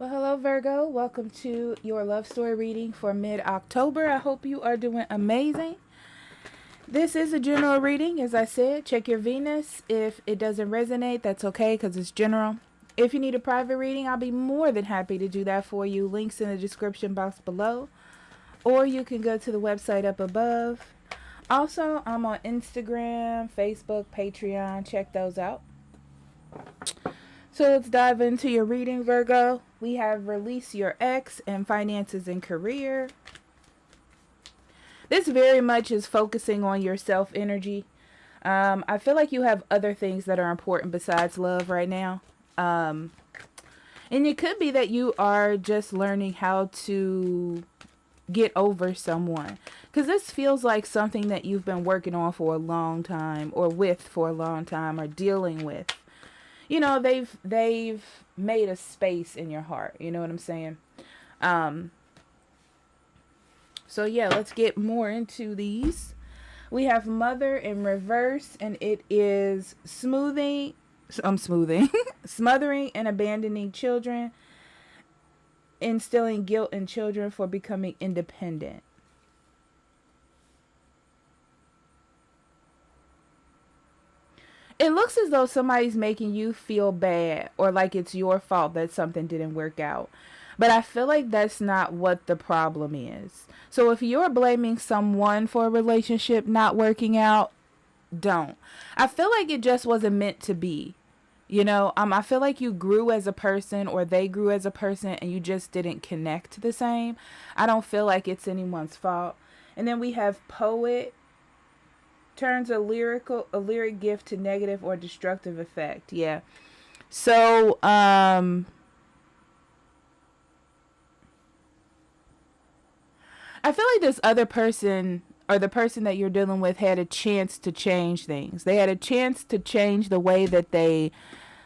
Well, hello, Virgo. Welcome to your love story reading for mid-October. I hope you are doing amazing. This is a general reading. As I said, check your Venus. If it doesn't resonate, that's okay because it's general. If you need a private reading, I'll be more than happy to do that for you. Links in the description box below. Or you can go to the website up above. Also, I'm on Instagram, Facebook, Patreon. Check those out. So let's dive into your reading, Virgo. We have release your ex and finances and career. This very much is focusing on your self energy. I feel like you have other things that are important besides love right now. And it could be that you are just learning how to get over someone. Because this feels like something that you've been working on for a long time, or with for a long time, or dealing with. You know, they've made a space in your heart. You know what I'm saying? So yeah, let's get more into these. We have Mother in reverse, and it is smothering smothering and abandoning children, instilling guilt in children for becoming independent. It looks as though somebody's making you feel bad or like it's your fault that something didn't work out. But I feel like that's not what the problem is. So if you're blaming someone for a relationship not working out, don't. I feel like it just wasn't meant to be. You know, I feel like you grew as a person, or they grew as a person, and you just didn't connect the same. I don't feel like it's anyone's fault. And then we have Poet turns a lyric gift to negative or destructive effect. Yeah. So I feel like this other person, or the person that you're dealing with, had a chance to change things. They had a chance to change the way that they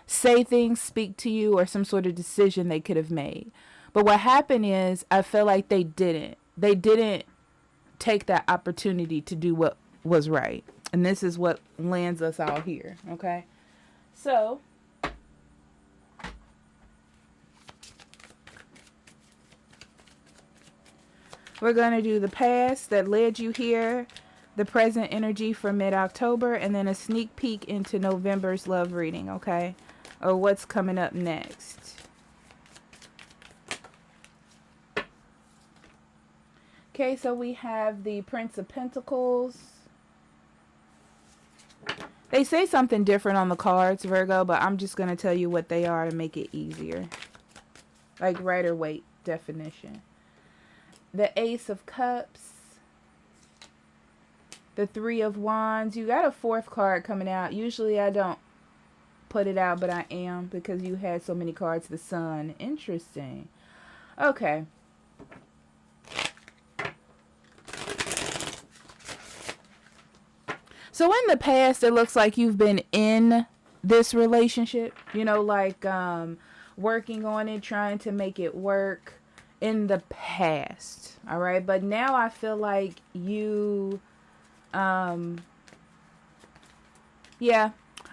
say things, speak to you, or some sort of decision they could have made. But what happened is, I feel like they didn't. They didn't take that opportunity to do what was right. And this is what lands us all here, okay? So, we're going to do the past that led you here, the present energy for mid-October, and then a sneak peek into November's love reading, okay? Or what's coming up next. Okay, so we have the Prince of Pentacles. They say something different on the cards, Virgo, but I'm just going to tell you what they are to make it easier. Like Rider Waite definition. The Ace of Cups. The Three of Wands. You got a fourth card coming out. Usually I don't put it out, but I am because you had so many cards. The Sun. Interesting. Okay. So in the past, it looks like you've been in this relationship, you know, like working on it, trying to make it work in the past. All right. But now I feel like you, yeah,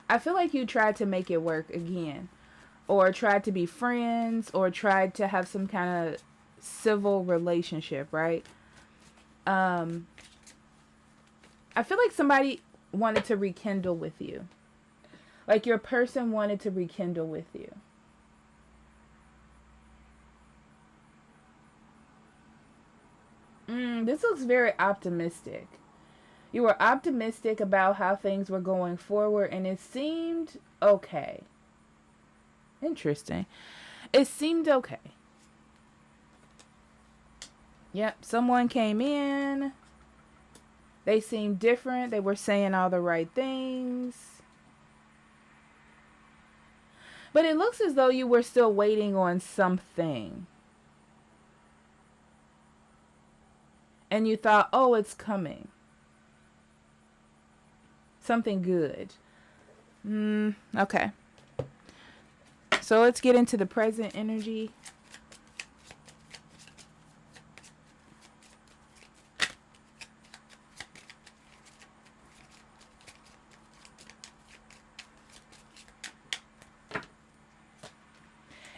I feel like you tried to make it work again, or tried to be friends, or tried to have some kind of civil relationship, right? I feel like somebody wanted to rekindle with you. Like your person wanted to rekindle with you. This looks very optimistic. You were optimistic about how things were going forward, and it seemed okay. Interesting. It seemed okay. Yep, someone came in. They seemed different. They were saying all the right things. But it looks as though you were still waiting on something. And you thought, oh, it's coming. Something good. Okay. So let's get into the present energy.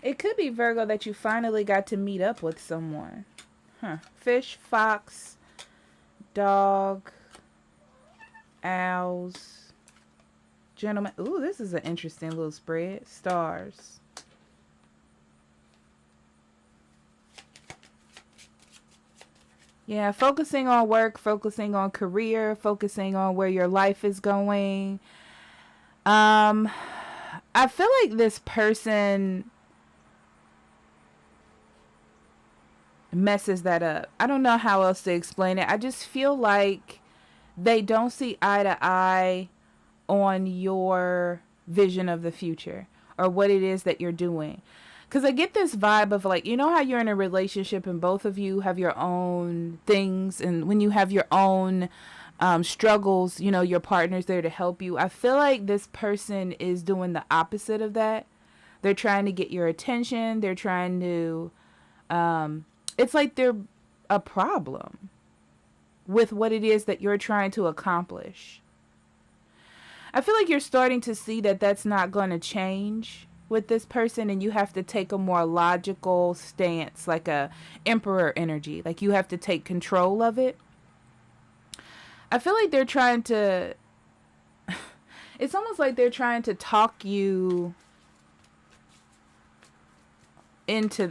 It could be, Virgo, that you finally got to meet up with someone. Huh. Fish, fox, dog, owls, gentlemen. Ooh, this is an interesting little spread. Stars. Yeah, focusing on work, focusing on career, focusing on where your life is going. I feel like this person messes that up. I don't know how else to explain it. I just feel like they don't see eye to eye on your vision of the future or what it is that you're doing. Because I get this vibe of like, you know how you're in a relationship and both of you have your own things, and when you have your own struggles, you know, your partner's there to help you. I feel like this person is doing the opposite of that. They're trying to get your attention. They're trying to, it's like they're a problem with what it is that you're trying to accomplish. I feel like you're starting to see that that's not going to change with this person, and you have to take a more logical stance, like a emperor energy. Like you have to take control of it. I feel like they're trying to, it's almost like they're trying to talk you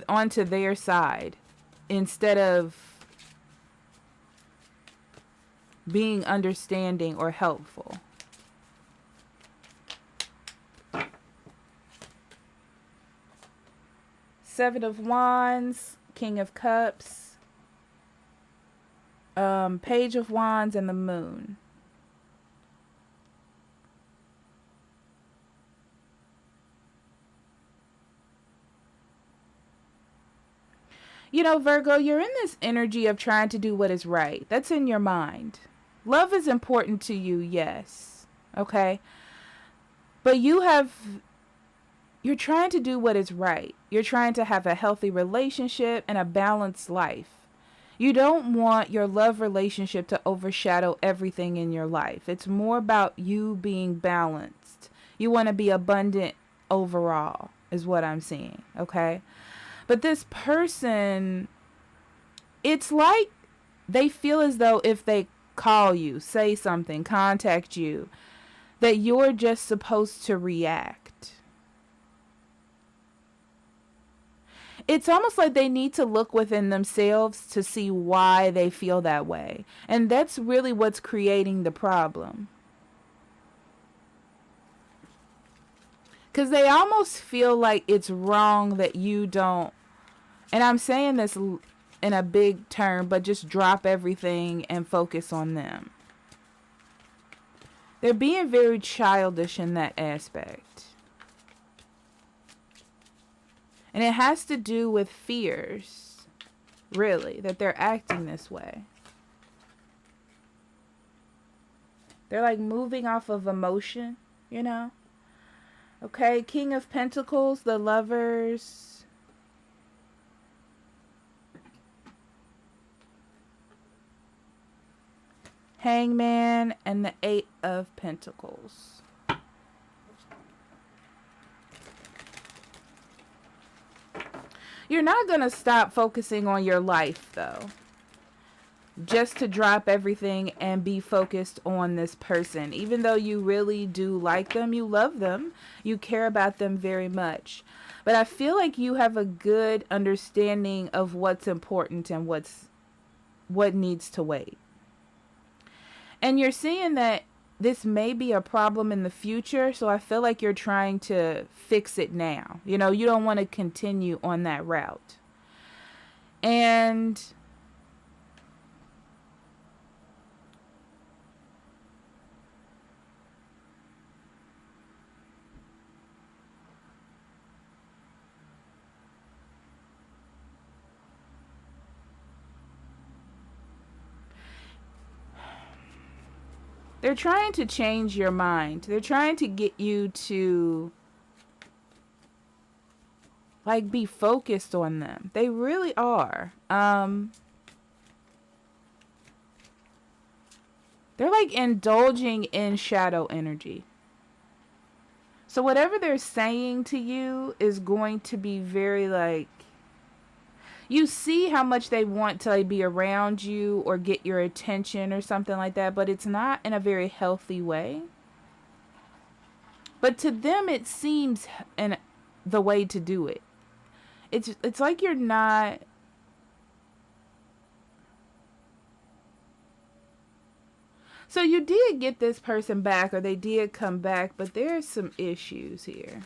onto their side instead of being understanding or helpful. Seven of Wands, King of Cups, Page of Wands, and the Moon. You know, Virgo, you're in this energy of trying to do what is right. That's in your mind. Love is important to you, yes. Okay? But you're trying to do what is right. You're trying to have a healthy relationship and a balanced life. You don't want your love relationship to overshadow everything in your life. It's more about you being balanced. You want to be abundant overall, is what I'm seeing, okay? But this person, it's like they feel as though if they call you, say something, contact you, that you're just supposed to react. It's almost like they need to look within themselves to see why they feel that way. And that's really what's creating the problem. Because they almost feel like it's wrong that you don't, and I'm saying this in a big term, but just drop everything and focus on them. They're being very childish in that aspect. And it has to do with fears, really, that they're acting this way. They're like moving off of emotion, you know? Okay, King of Pentacles, the Lovers. Hangman, and the Eight of Pentacles. You're not going to stop focusing on your life, though, just to drop everything and be focused on this person. Even though you really do like them, you love them, you care about them very much. But I feel like you have a good understanding of what's important and what needs to wait. And you're seeing that this may be a problem in the future, so I feel like you're trying to fix it now. You know, you don't want to continue on that route. And they're trying to change your mind. They're trying to get you to, like, be focused on them. They really are. They're like indulging in shadow energy. So whatever they're saying to you is going to be very like, you see how much they want to like be around you or get your attention or something like that, but it's not in a very healthy way. But to them it seems the way to do it. It's like you're not. So you did get this person back, or they did come back, but there's some issues here.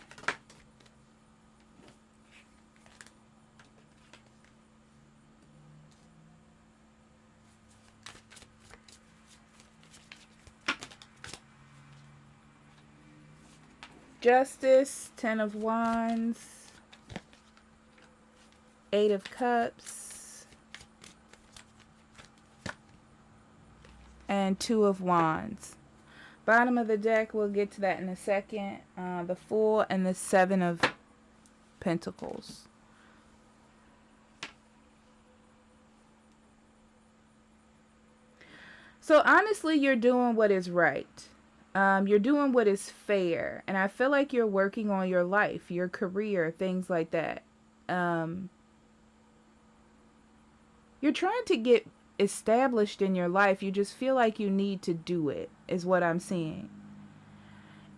Justice, 10 of Wands, 8 of Cups, and 2 of Wands. Bottom of the deck, we'll get to that in a second. The Fool and the 7 of Pentacles. So honestly, you're doing what is right. You're doing what is fair. And I feel like you're working on your life, your career, things like that. You're trying to get established in your life. You just feel like you need to do it, is what I'm seeing.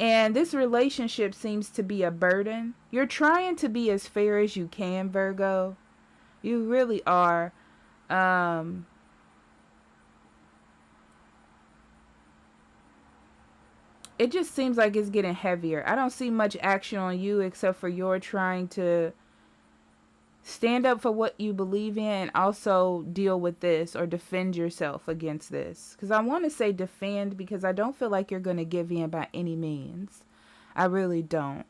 And this relationship seems to be a burden. You're trying to be as fair as you can, Virgo. You really are. It just seems like it's getting heavier. I don't see much action on you except for you're trying to stand up for what you believe in and also deal with this or defend yourself against this. Because I want to say defend because I don't feel like you're going to give in by any means. I really don't.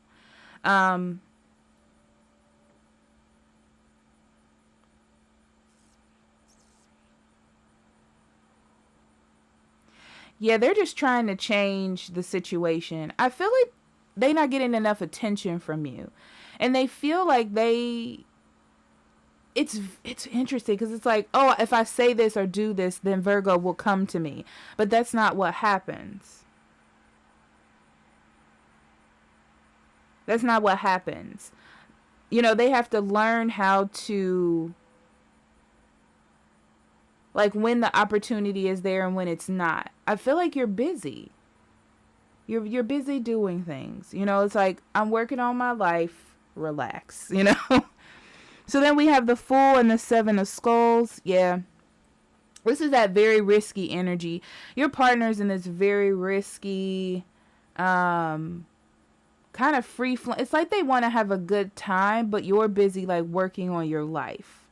Yeah, they're just trying to change the situation. I feel like they're not getting enough attention from you. And they feel like it's interesting because it's like, oh, if I say this or do this, then Virgo will come to me. But that's not what happens. That's not what happens. You know, they have to learn how to, like, when the opportunity is there and when it's not. I feel like you're busy. You're busy doing things. You know, it's like, I'm working on my life. Relax, you know. So then we have the Fool and the 7 of Skulls. Yeah. This is that very risky energy. Your partner's in this very risky, kind of free flow. It's like they want to have a good time, but you're busy like working on your life.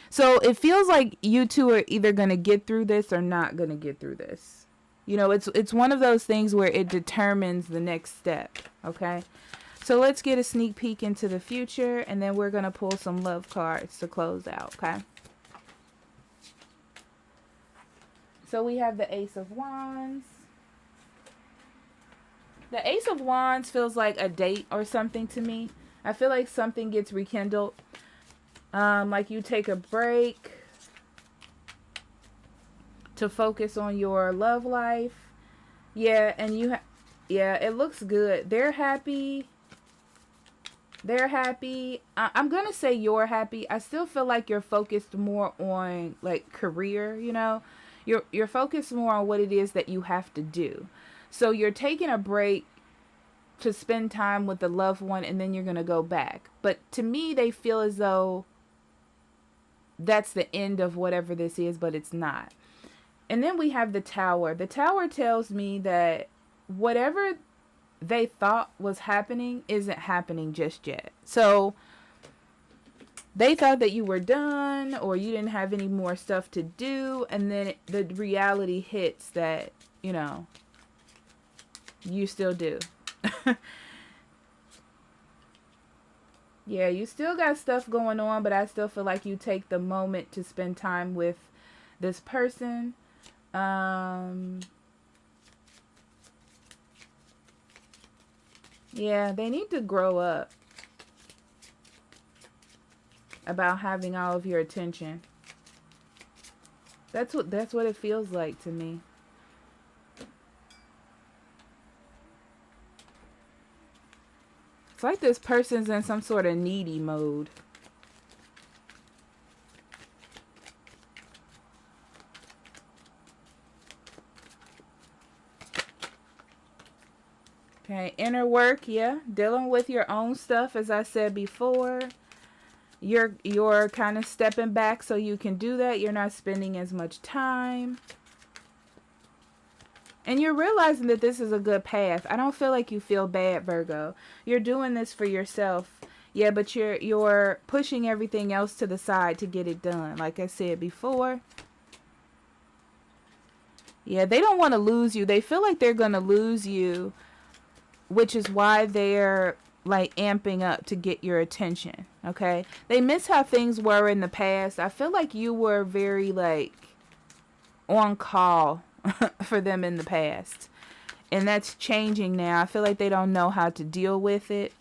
So it feels like you two are either going to get through this or not going to get through this. You know, it's one of those things where it determines the next step. Okay. So let's get a sneak peek into the future, and then we're going to pull some love cards to close out, okay? So we have the Ace of Wands. The Ace of Wands feels like a date or something to me. I feel like something gets rekindled. Like you take a break to focus on your love life. Yeah, and yeah, it looks good. They're happy. They're happy. I'm going to say you're happy. I still feel like you're focused more on like career, you know. You're focused more on what it is that you have to do. So you're taking a break to spend time with the loved one and then you're going to go back. But to me, they feel as though that's the end of whatever this is, but it's not. And then we have the Tower. The Tower tells me that whatever they thought was happening isn't happening just yet. So they thought that you were done or you didn't have any more stuff to do, and then the reality hits that, you know, you still do. Yeah, you still got stuff going on, but I still feel like you take the moment to spend time with this person. Yeah, they need to grow up about having all of your attention. That's what it feels like to me. It's like this person's in some sort of needy mode. Okay, inner work, yeah. Dealing with your own stuff, as I said before. You're kind of stepping back so you can do that. You're not spending as much time. And you're realizing that this is a good path. I don't feel like you feel bad, Virgo. You're doing this for yourself. Yeah, but you're pushing everything else to the side to get it done. Like I said before. Yeah, they don't want to lose you. They feel like they're going to lose you, which is why they're like amping up to get your attention. Okay? They miss how things were in the past. I feel like you were very like on call for them in the past, and that's changing now. I feel like they don't know how to deal with it.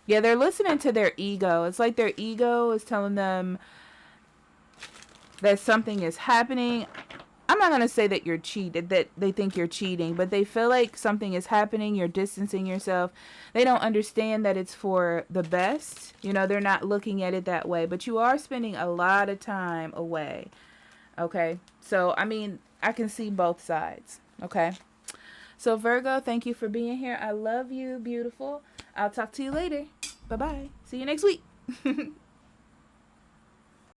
Yeah, they're listening to their ego. It's like their ego is telling them that something is happening. I'm not going to say that you're cheated, that they think you're cheating, but they feel like something is happening. You're distancing yourself. They don't understand that it's for the best. You know, they're not looking at it that way, but you are spending a lot of time away. Okay, so I mean, I can see both sides. Okay, so Virgo, thank you for being here. I love you, beautiful. I'll talk to you later. Bye-bye. See you next week.